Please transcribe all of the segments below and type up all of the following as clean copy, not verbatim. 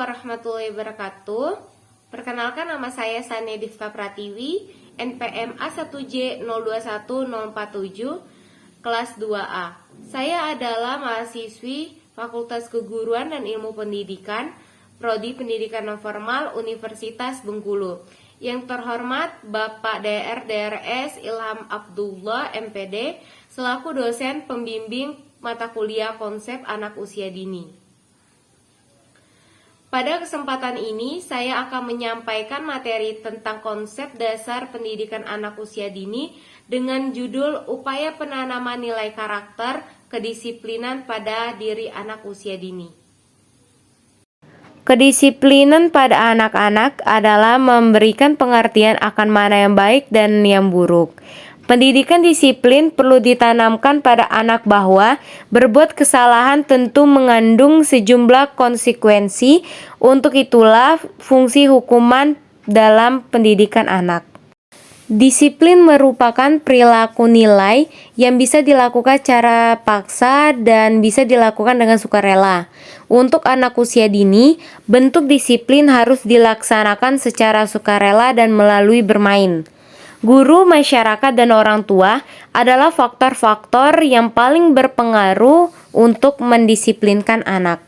warahmatullahi wabarakatuh. Perkenalkan, nama saya Sania Divka Pratiwi, NPM A1J021047, kelas 2A. Saya adalah mahasiswi Fakultas Keguruan dan Ilmu Pendidikan, Prodi Pendidikan Non-Formal Universitas Bengkulu. Yang terhormat Bapak DRS Ilham Abdullah MPD, selaku dosen pembimbing mata kuliah konsep anak usia dini. Pada kesempatan ini, saya akan menyampaikan materi tentang konsep dasar pendidikan anak usia dini dengan judul Upaya Penanaman Nilai Karakter Kedisiplinan pada Diri Anak Usia Dini. Kedisiplinan pada anak-anak adalah memberikan pengertian akan mana yang baik dan yang buruk. Pendidikan disiplin perlu ditanamkan pada anak bahwa berbuat kesalahan tentu mengandung sejumlah konsekuensi. Untuk itulah fungsi hukuman dalam pendidikan anak. Disiplin merupakan perilaku nilai yang bisa dilakukan secara paksa dan bisa dilakukan dengan sukarela. Untuk anak usia dini, bentuk disiplin harus dilaksanakan secara sukarela dan melalui bermain. Guru, masyarakat, dan orang tua adalah faktor-faktor yang paling berpengaruh untuk mendisiplinkan anak.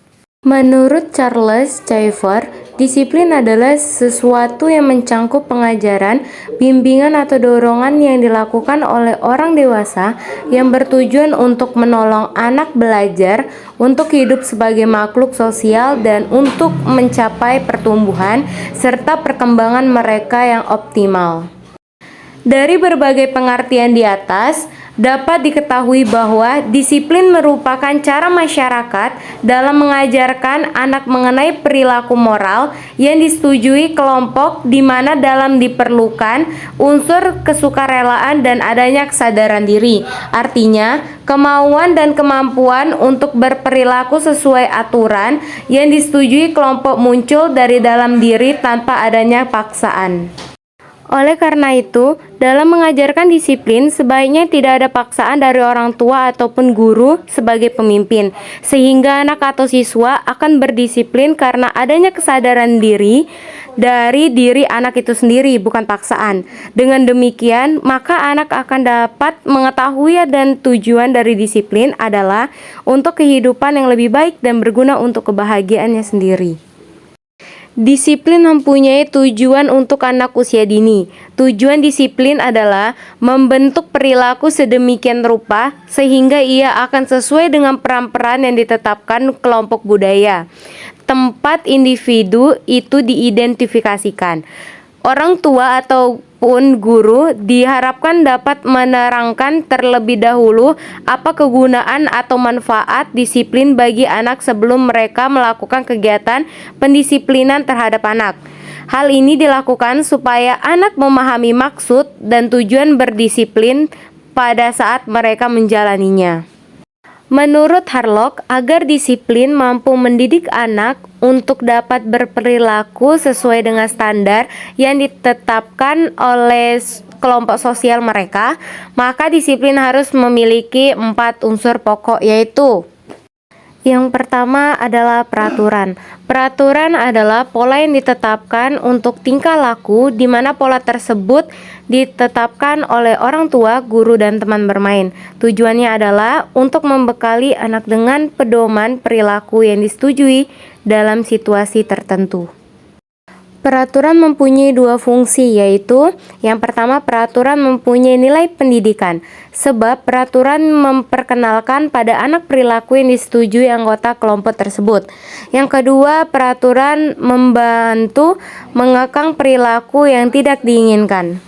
Menurut Charles Schaeffer, disiplin adalah sesuatu yang mencangkup pengajaran, bimbingan atau dorongan yang dilakukan oleh orang dewasa yang bertujuan untuk menolong anak belajar, untuk hidup sebagai makhluk sosial, dan untuk mencapai pertumbuhan serta perkembangan mereka yang optimal. Dari berbagai pengertian di atas, dapat diketahui bahwa disiplin merupakan cara masyarakat dalam mengajarkan anak mengenai perilaku moral yang disetujui kelompok, di mana dalam diperlukan unsur kesukarelaan dan adanya kesadaran diri. Artinya, kemauan dan kemampuan untuk berperilaku sesuai aturan yang disetujui kelompok muncul dari dalam diri tanpa adanya paksaan. Oleh karena itu, dalam mengajarkan disiplin, sebaiknya tidak ada paksaan dari orang tua ataupun guru sebagai pemimpin, sehingga anak atau siswa akan berdisiplin karena adanya kesadaran diri dari diri anak itu sendiri, bukan paksaan. Dengan demikian, maka anak akan dapat mengetahui dan tujuan dari disiplin adalah untuk kehidupan yang lebih baik dan berguna untuk kebahagiaannya sendiri. Disiplin mempunyai tujuan untuk anak usia dini. Tujuan disiplin adalah membentuk perilaku sedemikian rupa sehingga ia akan sesuai dengan peran-peran yang ditetapkan kelompok budaya. Tempat individu itu diidentifikasikan. Orang tua ataupun guru diharapkan dapat menerangkan terlebih dahulu apa kegunaan atau manfaat disiplin bagi anak sebelum mereka melakukan kegiatan pendisiplinan terhadap anak. Hal ini dilakukan supaya anak memahami maksud dan tujuan berdisiplin pada saat mereka menjalaninya. Menurut Harlock, agar disiplin mampu mendidik anak untuk dapat berperilaku sesuai dengan standar yang ditetapkan oleh kelompok sosial mereka, maka disiplin harus memiliki 4 unsur pokok, yaitu: yang pertama adalah peraturan. Peraturan adalah pola yang ditetapkan untuk tingkah laku, di mana pola tersebut ditetapkan oleh orang tua, guru, dan teman bermain. Tujuannya adalah untuk membekali anak dengan pedoman perilaku yang disetujui dalam situasi tertentu. Peraturan mempunyai 2 fungsi, yaitu yang pertama, peraturan mempunyai nilai pendidikan, sebab peraturan memperkenalkan pada anak perilaku yang disetujui anggota kelompok tersebut. Yang kedua, peraturan membantu mengekang perilaku yang tidak diinginkan.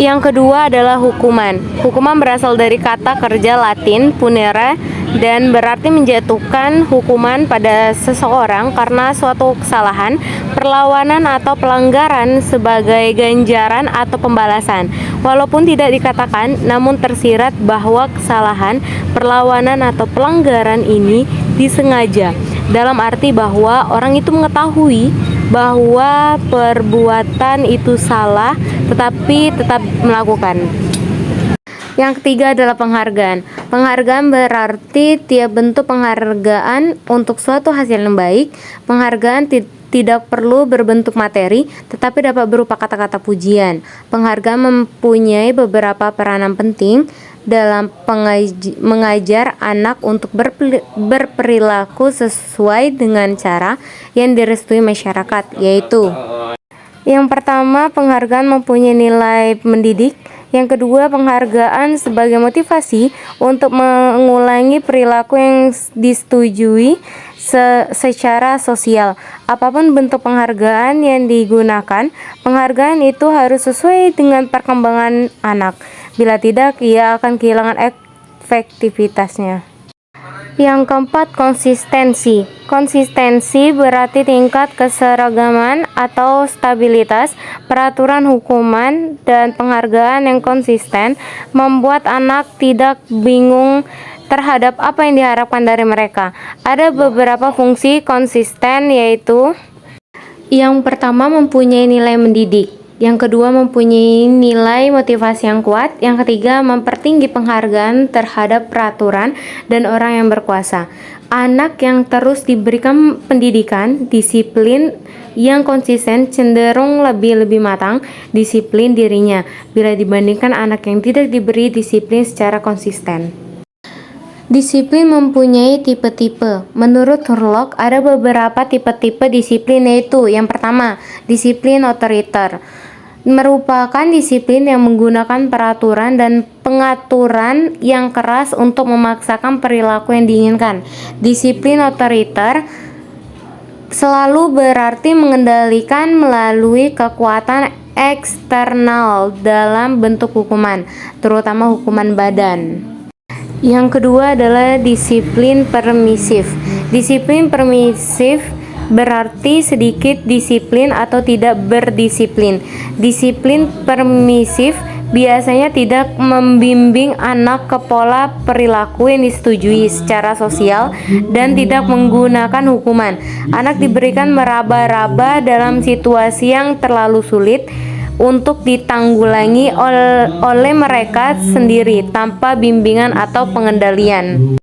Yang kedua adalah hukuman. Hukuman berasal dari kata kerja Latin punere dan berarti menjatuhkan hukuman pada seseorang karena suatu kesalahan, perlawanan atau pelanggaran sebagai ganjaran atau pembalasan. Walaupun tidak dikatakan, namun tersirat bahwa kesalahan, perlawanan atau pelanggaran ini disengaja, dalam arti bahwa orang itu mengetahui bahwa perbuatan itu salah tetapi tetap melakukan. Yang ketiga adalah penghargaan. Penghargaan berarti tiap bentuk penghargaan untuk suatu hasil yang baik. Penghargaan tidak perlu berbentuk materi, tetapi dapat berupa kata-kata pujian. Penghargaan mempunyai beberapa peranan penting dalam mengajar anak untuk berperilaku sesuai dengan cara yang direstui masyarakat, yaitu yang pertama, penghargaan mempunyai nilai mendidik. Yang kedua, penghargaan sebagai motivasi untuk mengulangi perilaku yang disetujui secara sosial. Apapun bentuk penghargaan yang digunakan, penghargaan itu harus sesuai dengan perkembangan anak. Bila tidak, ia akan kehilangan efektivitasnya. Yang keempat, konsistensi. Konsistensi berarti tingkat keseragaman atau stabilitas. Peraturan hukuman dan penghargaan yang konsisten membuat anak tidak bingung terhadap apa yang diharapkan dari mereka. Ada beberapa fungsi konsisten, yaitu yang pertama, mempunyai nilai mendidik. Yang kedua, mempunyai nilai motivasi yang kuat. Yang ketiga, mempertinggi penghargaan terhadap peraturan dan orang yang berkuasa. Anak yang terus diberikan pendidikan, disiplin yang konsisten cenderung lebih matang disiplin dirinya bila dibandingkan anak yang tidak diberi disiplin secara konsisten. Disiplin mempunyai tipe-tipe. Menurut Hurlock, ada beberapa tipe-tipe disiplin, yaitu yang pertama, disiplin otoriter. Merupakan disiplin yang menggunakan peraturan dan pengaturan yang keras untuk memaksakan perilaku yang diinginkan. Disiplin otoriter selalu berarti mengendalikan melalui kekuatan eksternal dalam bentuk hukuman, terutama hukuman badan. Yang kedua adalah disiplin permisif. Disiplin permisif berarti sedikit disiplin atau tidak berdisiplin. Disiplin permisif biasanya tidak membimbing anak ke pola perilaku yang disetujui secara sosial dan tidak menggunakan hukuman. Anak diberikan meraba-raba dalam situasi yang terlalu sulit untuk ditanggulangi oleh mereka sendiri tanpa bimbingan atau pengendalian.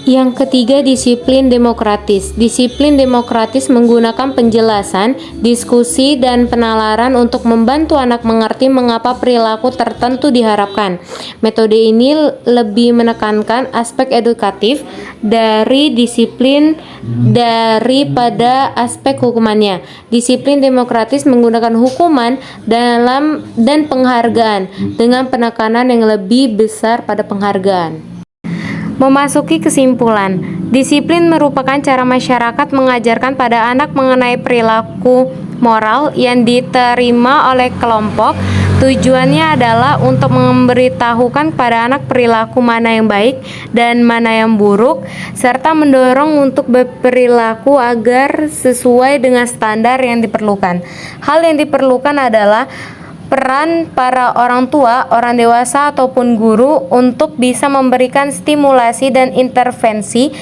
Yang ketiga, disiplin demokratis. Disiplin demokratis menggunakan penjelasan, diskusi, dan penalaran untuk membantu anak mengerti mengapa perilaku tertentu diharapkan. Metode ini lebih menekankan aspek edukatif dari disiplin daripada aspek hukumannya. Disiplin demokratis menggunakan hukuman dan penghargaan dengan penekanan yang lebih besar pada penghargaan. Memasuki kesimpulan, disiplin merupakan cara masyarakat mengajarkan pada anak mengenai perilaku moral yang diterima oleh kelompok. Tujuannya adalah untuk memberitahukan kepada anak perilaku mana yang baik dan mana yang buruk, serta mendorong untuk berperilaku agar sesuai dengan standar yang diperlukan. Hal yang diperlukan adalah peran para orang tua, orang dewasa, ataupun guru untuk bisa memberikan stimulasi dan intervensi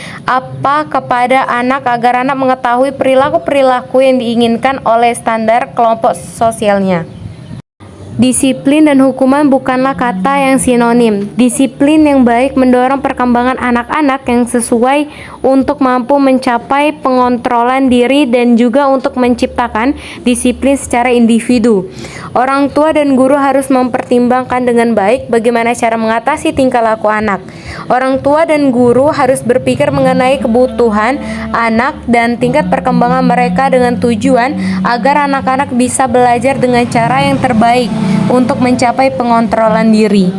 kepada anak agar anak mengetahui perilaku-perilaku yang diinginkan oleh standar kelompok sosialnya. Disiplin dan hukuman bukanlah kata yang sinonim. Disiplin yang baik mendorong perkembangan anak-anak yang sesuai untuk mampu mencapai pengontrolan diri dan juga untuk menciptakan disiplin secara individu. Orang tua dan guru harus mempertimbangkan dengan baik bagaimana cara mengatasi tingkah laku anak. Orang tua dan guru harus berpikir mengenai kebutuhan anak dan tingkat perkembangan mereka dengan tujuan agar anak-anak bisa belajar dengan cara yang terbaik untuk mencapai pengontrolan diri.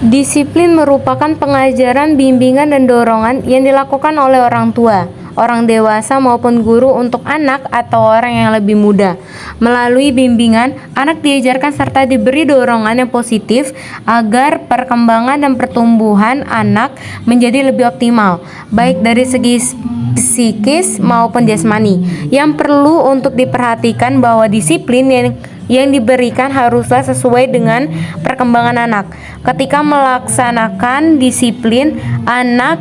Disiplin merupakan pengajaran, bimbingan, dan dorongan yang dilakukan oleh orang tua, orang dewasa maupun guru untuk anak atau orang yang lebih muda. Melalui bimbingan, anak diajarkan serta diberi dorongan yang positif agar perkembangan dan pertumbuhan anak menjadi lebih optimal, baik dari segi psikis maupun jasmani. Yang perlu untuk diperhatikan bahwa disiplin yang diberikan haruslah sesuai dengan perkembangan anak. Ketika melaksanakan disiplin, anak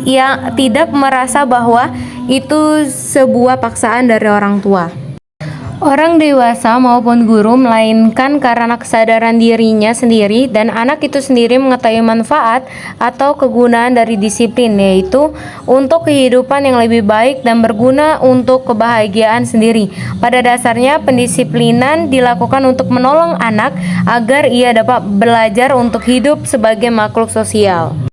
yang tidak merasa bahwa itu sebuah paksaan dari orang tua. Orang dewasa maupun guru melainkan karena kesadaran dirinya sendiri dan anak itu sendiri mengetahui manfaat atau kegunaan dari disiplin, yaitu untuk kehidupan yang lebih baik dan berguna untuk kebahagiaan sendiri. Pada dasarnya, pendisiplinan dilakukan untuk menolong anak agar ia dapat belajar untuk hidup sebagai makhluk sosial.